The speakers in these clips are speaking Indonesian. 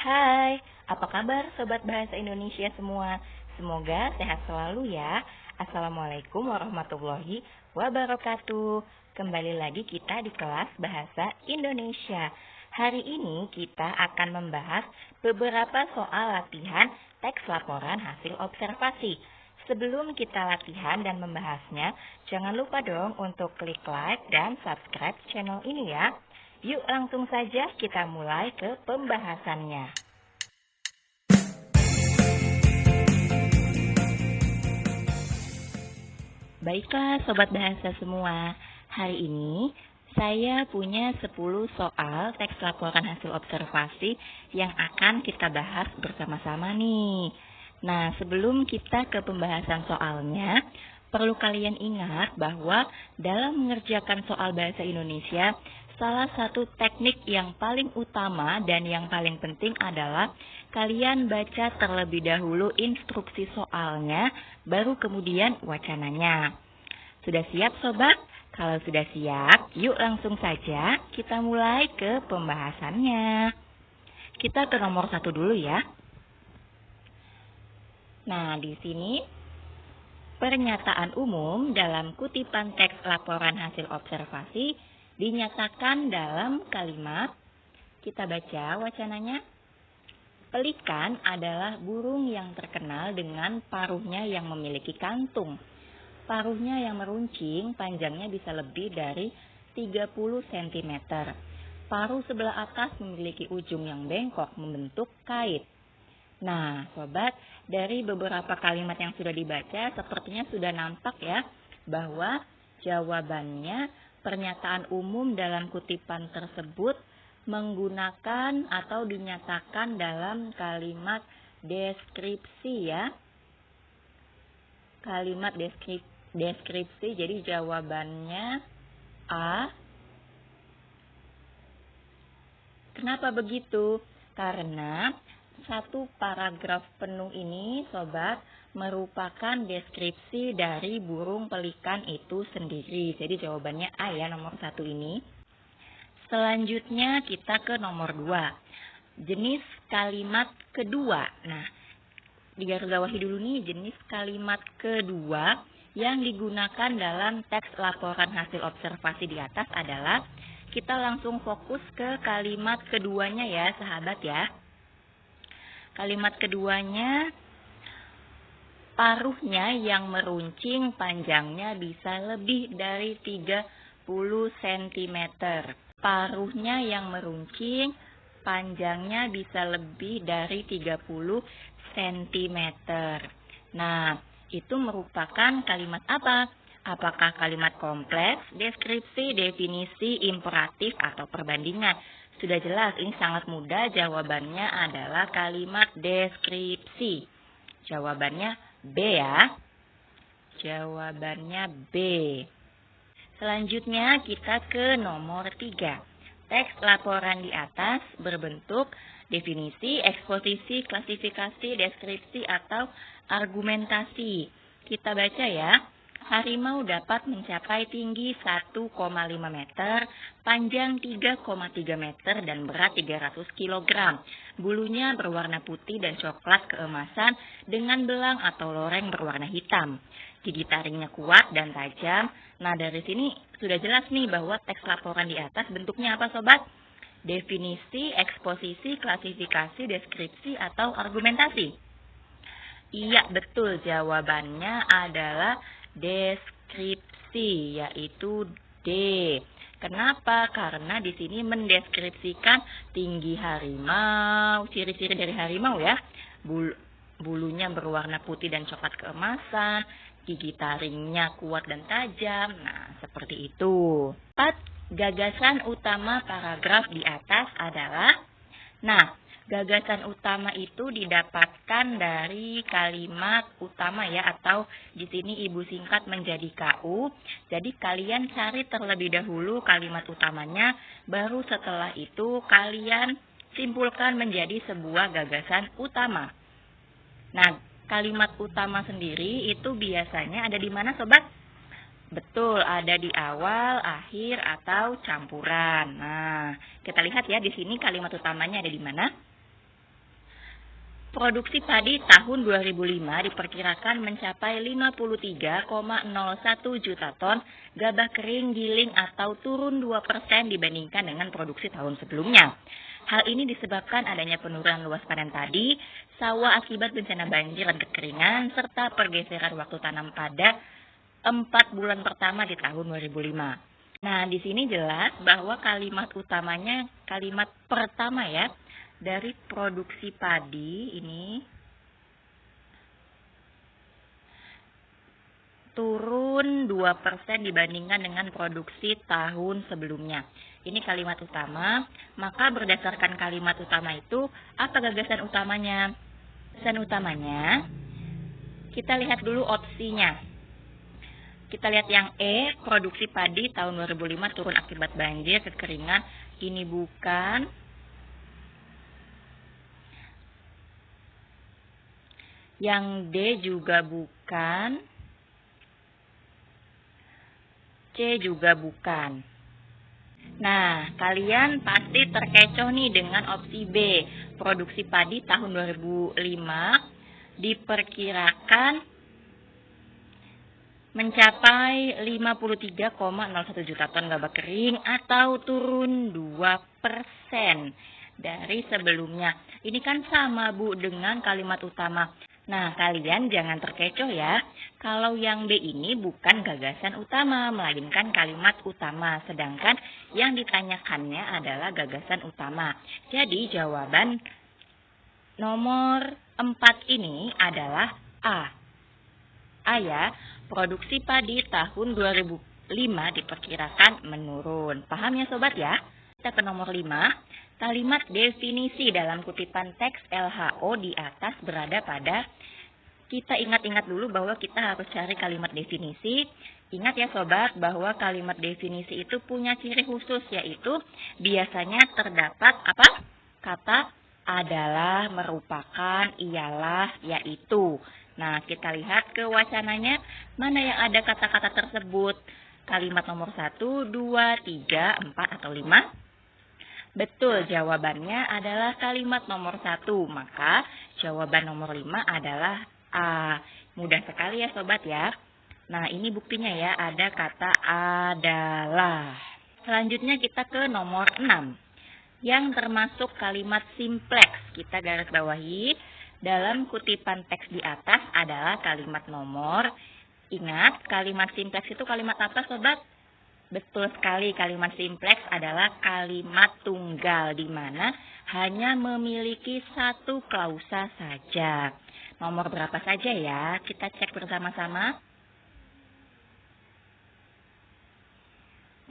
Hai, apa kabar Sobat Bahasa Indonesia semua? Semoga sehat selalu ya. Assalamualaikum warahmatullahi wabarakatuh. Kembali lagi kita di kelas Bahasa Indonesia. Hari ini kita akan membahas beberapa soal latihan teks laporan hasil observasi. Sebelum kita latihan dan membahasnya, jangan lupa dong untuk klik like dan subscribe channel ini ya. Yuk langsung saja kita mulai ke pembahasannya. Baiklah Sobat Bahasa semua, hari ini saya punya 10 soal teks laporan hasil observasi yang akan kita bahas bersama-sama nih. Nah, sebelum kita ke pembahasan soalnya, perlu kalian ingat bahwa dalam mengerjakan soal bahasa Indonesia, salah satu teknik yang paling utama dan yang paling penting adalah kalian baca terlebih dahulu instruksi soalnya, baru kemudian wacananya. Sudah siap sobat? Kalau sudah siap, yuk langsung saja kita mulai ke pembahasannya. Kita ke nomor 1 dulu ya. Nah, di sini pernyataan umum dalam kutipan teks laporan hasil observasi dinyatakan dalam kalimat, kita baca wacananya. Pelikan adalah burung yang terkenal dengan paruhnya yang memiliki kantung. Paruhnya yang meruncing panjangnya bisa lebih dari 30 cm. Paruh sebelah atas memiliki ujung yang bengkok membentuk kait. Nah, sobat, dari beberapa kalimat yang sudah dibaca, sepertinya sudah nampak ya, bahwa jawabannya pernyataan umum dalam kutipan tersebut menggunakan atau dinyatakan dalam kalimat deskripsi ya. Kalimat deskripsi, jadi jawabannya A. Kenapa begitu? Karena satu paragraf penuh ini, sobat, merupakan deskripsi dari burung pelikan itu sendiri. Jadi jawabannya A ya, nomor 1 ini. Selanjutnya kita ke nomor 2. Jenis kalimat kedua. Nah, digarisbawahi dulu nih, jenis kalimat kedua yang digunakan dalam teks laporan hasil observasi di atas adalah, kita langsung fokus ke kalimat keduanya ya, sahabat ya. Kalimat keduanya, paruhnya yang meruncing panjangnya bisa lebih dari 30 cm. Paruhnya yang meruncing panjangnya bisa lebih dari 30 cm. Nah, itu merupakan kalimat apa? Apakah kalimat kompleks, deskripsi, definisi, imperatif, atau perbandingan? Sudah jelas, ini sangat mudah, jawabannya adalah kalimat deskripsi. Jawabannya B ya. Jawabannya B. Selanjutnya kita ke nomor 3. Teks laporan di atas berbentuk definisi, eksposisi, klasifikasi, deskripsi, atau argumentasi. Kita baca ya. Harimau dapat mencapai tinggi 1,5 meter, panjang 3,3 meter, dan berat 300 kg. Bulunya berwarna putih dan coklat keemasan dengan belang atau loreng berwarna hitam. Gigi taringnya kuat dan tajam. Nah, dari sini sudah jelas nih bahwa teks laporan di atas bentuknya apa sobat? Definisi, eksposisi, klasifikasi, deskripsi, atau argumentasi? Iya, betul. Jawabannya adalah deskripsi, yaitu D. Kenapa? Karena di sini mendeskripsikan tinggi harimau, ciri-ciri dari harimau ya. Bulunya berwarna putih dan coklat keemasan, gigi taringnya kuat dan tajam. Nah, seperti itu. 4. Gagasan utama paragraf di atas adalah, gagasan utama itu didapatkan dari kalimat utama ya, atau di sini ibu singkat menjadi KU. Jadi kalian cari terlebih dahulu kalimat utamanya, baru setelah itu kalian simpulkan menjadi sebuah gagasan utama. Nah, kalimat utama sendiri itu biasanya ada di mana sobat? Betul, ada di awal, akhir, atau campuran. Nah, kita lihat ya di sini kalimat utamanya ada di mana? Produksi padi tahun 2005 diperkirakan mencapai 53,01 juta ton gabah kering giling atau turun 2% dibandingkan dengan produksi tahun sebelumnya. Hal ini disebabkan adanya penurunan luas panen padi, sawah akibat bencana banjir dan kekeringan, serta pergeseran waktu tanam pada 4 bulan pertama di tahun 2005. Nah, di sini jelas bahwa kalimat pertama ya, dari produksi padi ini turun 2% dibandingkan dengan produksi tahun sebelumnya. Ini kalimat utama, maka berdasarkan kalimat utama itu, apa gagasan utamanya? Gagasan utamanya, kita lihat dulu opsinya. Kita lihat yang E, produksi padi tahun 2005 turun akibat banjir, kekeringan. Ini bukan. Yang D juga bukan. C juga bukan. Nah, kalian pasti terkecoh nih dengan opsi B. Produksi padi tahun 2005 diperkirakan mencapai 53,01 juta ton gabah kering atau turun 2% dari sebelumnya. Ini kan sama, Bu, dengan kalimat utama. Nah, kalian jangan terkecoh ya. Kalau yang B ini bukan gagasan utama, melainkan kalimat utama. Sedangkan yang ditanyakannya adalah gagasan utama. Jadi jawaban nomor 4 ini adalah A. A ya, produksi padi tahun 2005 diperkirakan menurun. Paham ya sobat ya? Kita ke nomor 5. Kalimat definisi dalam kutipan teks LHO di atas berada pada, kita ingat-ingat dulu bahwa kita harus cari kalimat definisi. Ingat ya sobat bahwa kalimat definisi itu punya ciri khusus, yaitu biasanya terdapat apa? Kata adalah, merupakan, ialah, yaitu. Nah, kita lihat ke wacananya, mana yang ada kata-kata tersebut. Kalimat nomor 1, 2, 3, 4, atau 5? Betul, jawabannya adalah kalimat nomor 1. Maka jawaban nomor 5 adalah A. Mudah sekali ya sobat ya. Nah, ini buktinya ya, ada kata adalah. Selanjutnya kita ke nomor 6. Yang termasuk kalimat simplex. Kita garis bawahi. Dalam kutipan teks di atas adalah kalimat nomor. Ingat, kalimat simplex itu kalimat apa sobat? Betul sekali, kalimat simplex adalah kalimat tunggal di mana hanya memiliki satu klausa saja. Nomor berapa saja ya? Kita cek bersama-sama.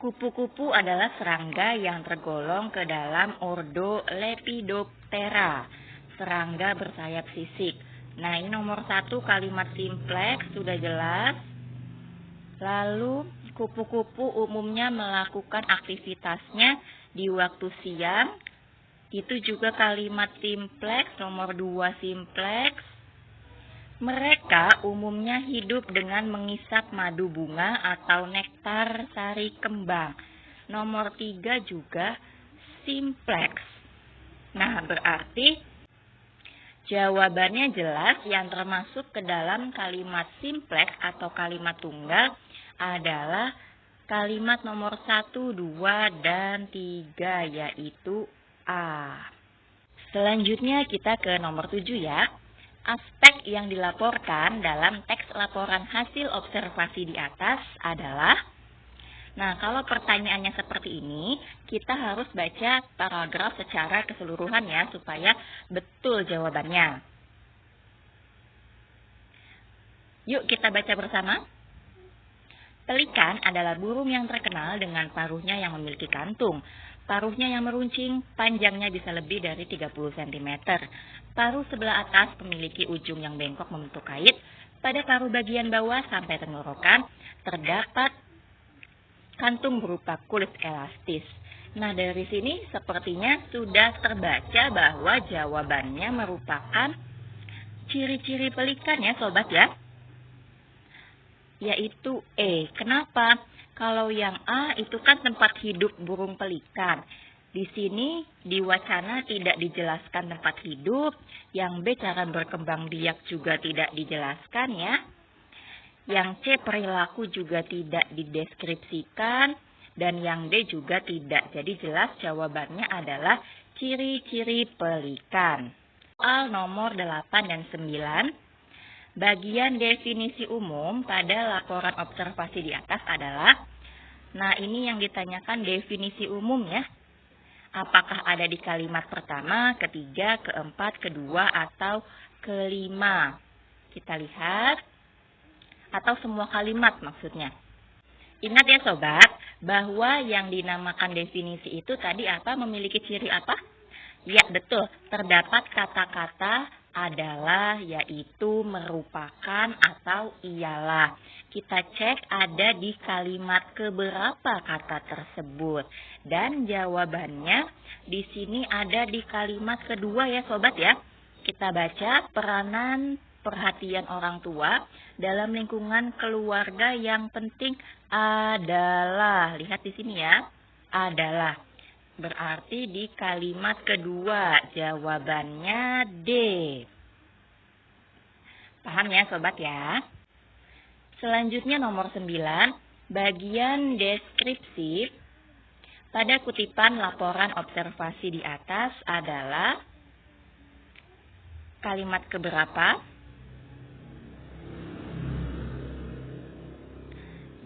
Kupu-kupu adalah serangga yang tergolong ke dalam ordo Lepidoptera, serangga bersayap sisik. Nah, ini nomor 1 kalimat simplex, sudah jelas. Lalu, kupu-kupu umumnya melakukan aktivitasnya di waktu siang. Itu juga kalimat simplex, nomor 2 simplex. Mereka umumnya hidup dengan mengisap madu bunga atau nektar sari kembang. Nomor 3 juga simplex. Nah, berarti jawabannya jelas, yang termasuk ke dalam kalimat simplex atau kalimat tunggal adalah kalimat nomor 1, 2, dan 3, yaitu A. Selanjutnya kita ke nomor 7 ya. Aspek yang dilaporkan dalam teks laporan hasil observasi di atas adalah, nah kalau pertanyaannya seperti ini, kita harus baca paragraf secara keseluruhan ya, supaya betul jawabannya. Yuk kita baca bersama. Pelikan adalah burung yang terkenal dengan paruhnya yang memiliki kantung. Paruhnya yang meruncing, panjangnya bisa lebih dari 30 cm. Paruh sebelah atas memiliki ujung yang bengkok membentuk kait. Pada paruh bagian bawah sampai tenggorokan terdapat kantung berupa kulit elastis. Nah, dari sini sepertinya sudah terbaca bahwa jawabannya merupakan ciri-ciri pelikan ya sobat ya. Yaitu E. Kenapa? Kalau yang A itu kan tempat hidup burung pelikan. Di sini di wacana tidak dijelaskan tempat hidup, yang B cara berkembang biak juga tidak dijelaskan ya. Yang C perilaku juga tidak dideskripsikan, dan yang D juga tidak. Jadi jelas jawabannya adalah ciri-ciri pelikan. Soal nomor 8 dan 9, bagian definisi umum pada laporan observasi di atas adalah, nah ini yang ditanyakan definisi umum ya. Apakah ada di kalimat pertama, ketiga, keempat, kedua, atau kelima? Kita lihat. Atau semua kalimat maksudnya. Ingat ya sobat, bahwa yang dinamakan definisi itu tadi apa? Memiliki ciri apa? Ya betul, terdapat kata-kata adalah, yaitu, merupakan, atau ialah. Kita cek ada di kalimat keberapa kata tersebut. Dan jawabannya di sini ada di kalimat kedua ya sobat ya. Kita baca peranan perhatian orang tua dalam lingkungan keluarga yang penting adalah. Lihat di sini ya, adalah. Berarti di kalimat kedua jawabannya D. Paham ya sobat ya? Selanjutnya nomor 9, bagian deskripsi pada kutipan laporan observasi di atas adalah kalimat keberapa?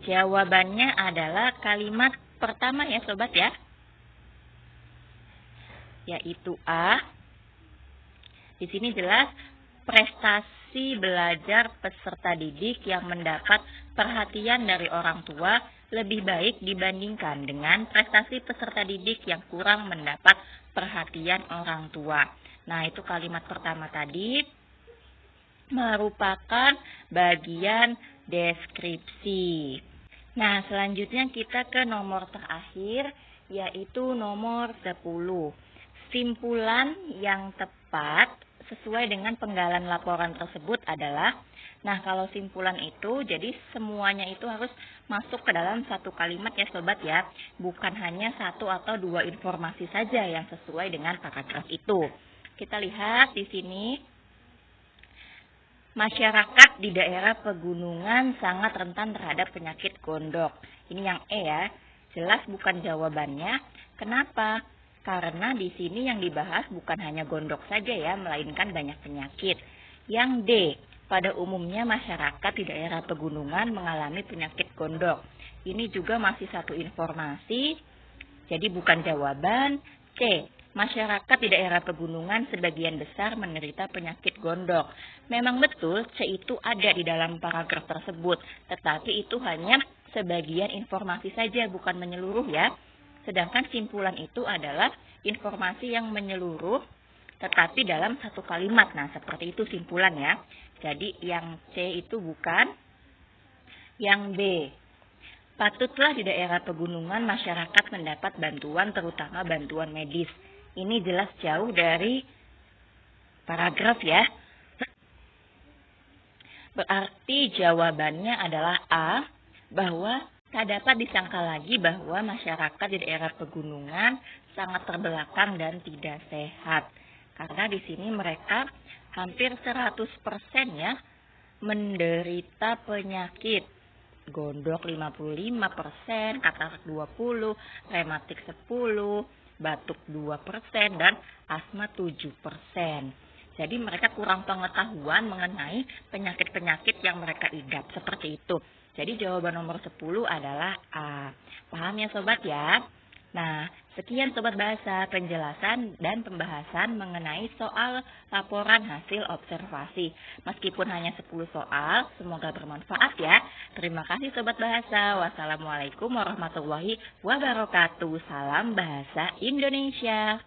Jawabannya adalah kalimat pertama ya sobat ya. Yaitu A. Di sini jelas prestasi belajar peserta didik yang mendapat perhatian dari orang tua lebih baik dibandingkan dengan prestasi peserta didik yang kurang mendapat perhatian orang tua. Nah, itu kalimat pertama tadi merupakan bagian deskripsi. Nah, selanjutnya kita ke nomor terakhir, yaitu nomor 10. Simpulan yang tepat sesuai dengan penggalan laporan tersebut adalah, nah kalau simpulan itu, jadi semuanya itu harus masuk ke dalam satu kalimat ya sobat ya. Bukan hanya satu atau dua informasi saja yang sesuai dengan paragraf itu. Kita lihat di sini. Masyarakat di daerah pegunungan sangat rentan terhadap penyakit gondok. Ini yang E ya. Jelas bukan jawabannya. Kenapa? Karena di sini yang dibahas bukan hanya gondok saja ya, melainkan banyak penyakit. Yang D, pada umumnya masyarakat di daerah pegunungan mengalami penyakit gondok. Ini juga masih satu informasi, jadi bukan jawaban. C, masyarakat di daerah pegunungan sebagian besar menderita penyakit gondok. Memang betul C itu ada di dalam paragraf tersebut, tetapi itu hanya sebagian informasi saja, bukan menyeluruh ya. Sedangkan simpulan itu adalah informasi yang menyeluruh, tetapi dalam satu kalimat. Nah, seperti itu simpulan ya. Jadi yang C itu bukan. Yang B, patutlah di daerah pegunungan masyarakat mendapat bantuan, terutama bantuan medis. Ini jelas jauh dari paragraf ya. Berarti jawabannya adalah A, bahwa tak dapat disangka lagi bahwa masyarakat di daerah pegunungan sangat terbelakang dan tidak sehat. Karena di sini mereka hampir 100% ya menderita penyakit. Gondok 55%, katarak 20%, rematik 10%, batuk 2%, dan asma 7%. Jadi mereka kurang pengetahuan mengenai penyakit-penyakit yang mereka idap. Seperti itu. Jadi jawaban nomor 10 adalah A. Paham ya sobat ya? Nah, sekian sobat bahasa penjelasan dan pembahasan mengenai soal laporan hasil observasi. Meskipun hanya 10 soal, semoga bermanfaat ya. Terima kasih sobat bahasa. Wassalamualaikum warahmatullahi wabarakatuh. Salam bahasa Indonesia.